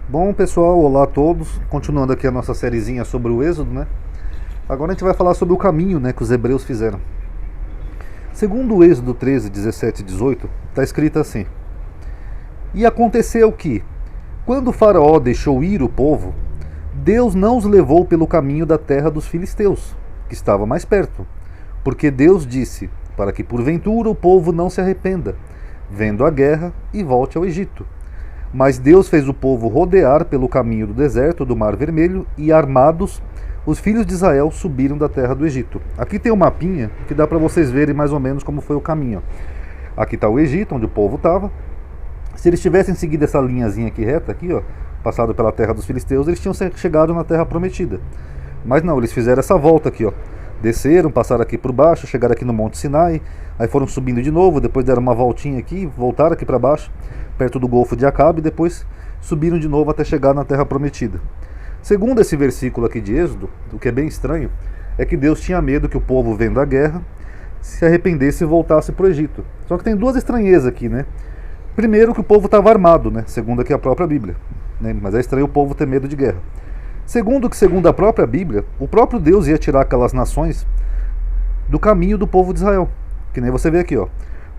Bom, pessoal, olá a todos. Continuando aqui a nossa sériezinha sobre o Êxodo, né? Agora a gente vai falar sobre o caminho, né, que os hebreus fizeram. Segundo o Êxodo 13, 17 e 18, está escrito assim: E aconteceu que, quando Faraó deixou ir o povo, Deus não os levou pelo caminho da terra dos filisteus, que estava mais perto, porque Deus disse, para que porventura o povo não se arrependa, vendo a guerra, e volte ao Egito. Mas Deus fez o povo rodear pelo caminho do deserto do Mar Vermelho, e armados, os filhos de Israel subiram da terra do Egito. Aqui tem um mapinha que dá para vocês verem mais ou menos como foi o caminho. Aqui está o Egito, onde o povo estava. Se eles tivessem seguido essa linhazinha aqui reta, aqui, ó, passado pela terra dos filisteus, eles tinham chegado na terra prometida. Mas não, eles fizeram essa volta aqui, ó. Desceram, passaram aqui por baixo, chegaram aqui no Monte Sinai, aí foram subindo de novo, depois deram uma voltinha aqui, voltaram aqui para baixo, perto do Golfo de Acabe, e depois subiram de novo até chegar na terra prometida. Segundo esse versículo aqui de Êxodo, o que é bem estranho, é que Deus tinha medo que o povo, vendo a guerra, se arrependesse e voltasse para o Egito. Só que tem duas estranhezas aqui, né? Primeiro, que o povo estava armado, né? Segundo aqui a própria Bíblia, né? Mas é estranho o povo ter medo de guerra. Segundo, que segundo a própria Bíblia, o próprio Deus ia tirar aquelas nações do caminho do povo de Israel. Que nem você vê aqui, ó.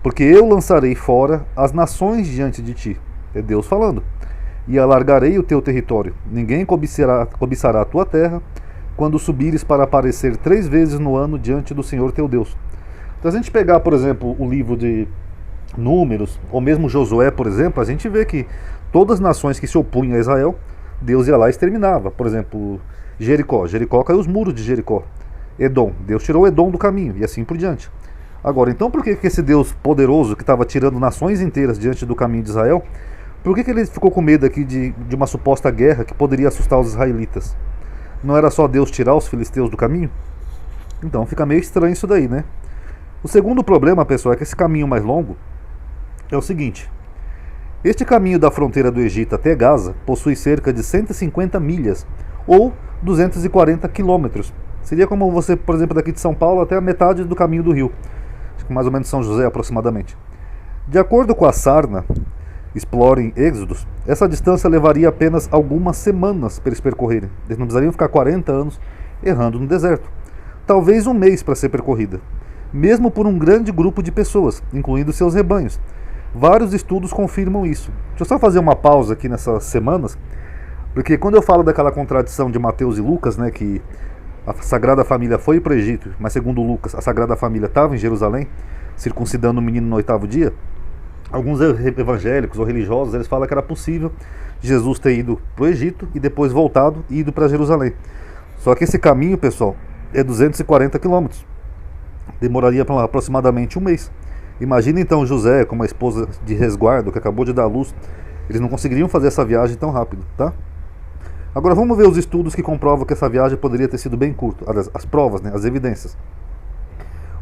Porque eu lançarei fora as nações diante de ti. É Deus falando. E alargarei o teu território. Ninguém cobiçará a tua terra, quando subires para aparecer 3 vezes no ano diante do Senhor teu Deus. Então, se a gente pegar, por exemplo, o livro de Números, ou mesmo Josué, por exemplo, a gente vê que todas as nações que se opunham a Israel, Deus ia lá e exterminava. Por exemplo, Jericó. Jericó caiu os muros de Jericó. Edom. Deus tirou Edom do caminho e assim por diante. Agora, então por que esse Deus poderoso que estava tirando nações inteiras diante do caminho de Israel, por que ele ficou com medo aqui de uma suposta guerra que poderia assustar os israelitas? Não era só Deus tirar os filisteus do caminho? Então fica meio estranho isso daí, né? O segundo problema, pessoal, é que esse caminho mais longo é o seguinte: este caminho da fronteira do Egito até Gaza possui cerca de 150 milhas, ou 240 quilômetros. Seria como você, por exemplo, daqui de São Paulo até a metade do caminho do Rio. Acho que mais ou menos São José aproximadamente. De acordo com a Sarna, Exploring Êxodos, essa distância levaria apenas algumas semanas para eles percorrerem. Eles não precisariam ficar 40 anos errando no deserto. Talvez um mês para ser percorrida. Mesmo por um grande grupo de pessoas, incluindo seus rebanhos. Vários estudos confirmam isso. Deixa eu só fazer uma pausa aqui nessas semanas, porque quando eu falo daquela contradição de Mateus e Lucas, né, que a Sagrada Família foi para o Egito, mas segundo Lucas, a Sagrada Família estava em Jerusalém, circuncidando o menino no 8º dia, alguns evangélicos ou religiosos, eles falam que era possível Jesus ter ido para o Egito e depois voltado e ido para Jerusalém. Só que esse caminho, pessoal, é 240 quilômetros. Demoraria aproximadamente um mês. Imagina então José com uma esposa de resguardo que acabou de dar à luz. Eles não conseguiriam fazer essa viagem tão rápido, tá? Agora vamos ver os estudos que comprovam que essa viagem poderia ter sido bem curta. As provas, né, as evidências.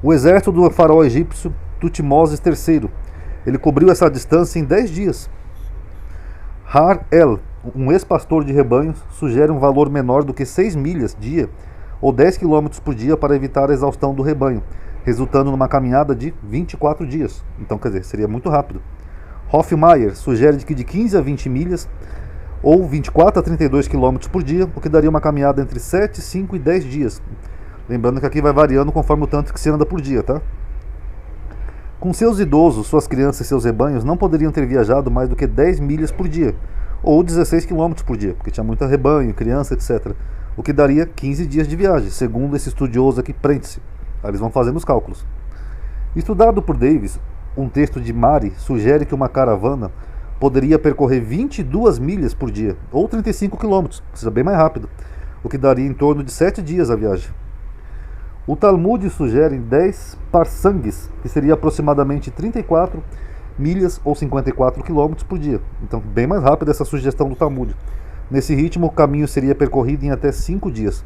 O exército do faraó egípcio Tutmoses III, ele cobriu essa distância em 10 dias. Har-El, um ex-pastor de rebanhos, sugere um valor menor do que 6 milhas dia ou 10 quilômetros por dia para evitar a exaustão do rebanho, resultando numa caminhada de 24 dias. Então, quer dizer, seria muito rápido. Hofmeier sugere que de 15 a 20 milhas, ou 24 a 32 quilômetros por dia, o que daria uma caminhada entre 7, 5 e 10 dias. Lembrando que aqui vai variando conforme o tanto que se anda por dia, tá? Com seus idosos, suas crianças e seus rebanhos não poderiam ter viajado mais do que 10 milhas por dia, ou 16 quilômetros por dia, porque tinha muito rebanho, criança, etc. O que daria 15 dias de viagem, segundo esse estudioso aqui, Prentice. Aí eles vão fazendo os cálculos. Estudado por Davis, um texto de Mari sugere que uma caravana poderia percorrer 22 milhas por dia, ou 35 quilômetros, ou seja, bem mais rápido, o que daria em torno de 7 dias a viagem. O Talmud sugere 10 parsangues, que seria aproximadamente 34 milhas ou 54 quilômetros por dia. Então, bem mais rápida essa sugestão do Talmud. Nesse ritmo, o caminho seria percorrido em até 5 dias.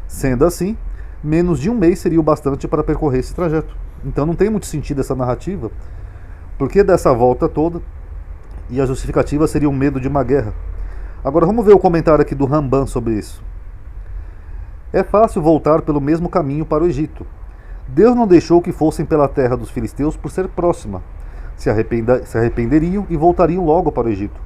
Sendo assim, menos de um mês seria o bastante para percorrer esse trajeto. Então não tem muito sentido essa narrativa, porque dessa volta toda, e a justificativa seria o medo de uma guerra. Agora vamos ver o comentário aqui do Ramban sobre isso. É fácil voltar pelo mesmo caminho para o Egito. Deus não deixou que fossem pela terra dos filisteus por ser próxima. Se arrependeriam e voltariam logo para o Egito.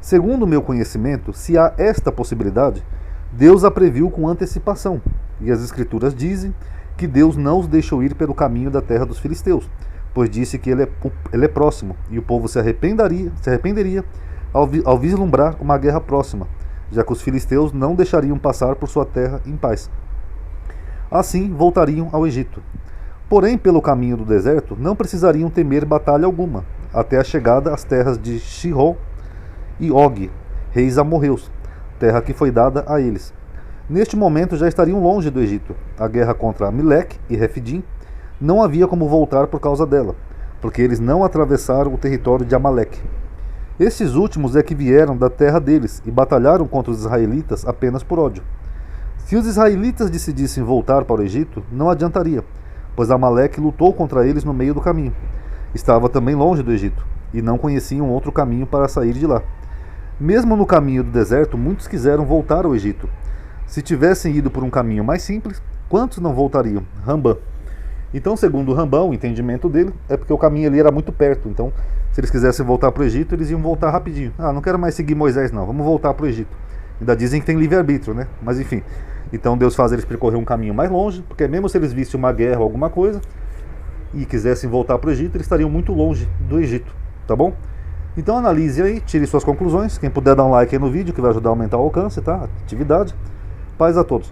Segundo o meu conhecimento, se há esta possibilidade, Deus a previu com antecipação, e as Escrituras dizem que Deus não os deixou ir pelo caminho da terra dos filisteus, pois disse que ele é próximo, e o povo se arrependeria ao vislumbrar uma guerra próxima, já que os filisteus não deixariam passar por sua terra em paz. Assim voltariam ao Egito. Porém, pelo caminho do deserto, não precisariam temer batalha alguma, até a chegada às terras de Sihon e Og, reis amorreus, terra que foi dada a eles. Neste momento já estariam longe do Egito. A guerra contra Amaleque e Refidim não havia como voltar por causa dela, porque eles não atravessaram o território de Amaleque. Estes últimos é que vieram da terra deles e batalharam contra os israelitas apenas por ódio. Se os israelitas decidissem voltar para o Egito, não adiantaria, pois Amaleque lutou contra eles no meio do caminho. Estava também longe do Egito, e não conheciam outro caminho para sair de lá. Mesmo no caminho do deserto, muitos quiseram voltar ao Egito. Se tivessem ido por um caminho mais simples, quantos não voltariam? Rambam. Então, segundo Rambam, o entendimento dele é porque o caminho ali era muito perto. Então, se eles quisessem voltar para o Egito, eles iam voltar rapidinho. Ah, não quero mais seguir Moisés não, vamos voltar para o Egito. Ainda dizem que tem livre-arbítrio, né? Mas enfim. Então Deus faz eles percorrer um caminho mais longe, porque mesmo se eles vissem uma guerra ou alguma coisa e quisessem voltar para o Egito, eles estariam muito longe do Egito, tá bom? Então analise aí, tire suas conclusões. Quem puder dar um like aí no vídeo, que vai ajudar a aumentar o alcance, tá? Atividade. Paz a todos.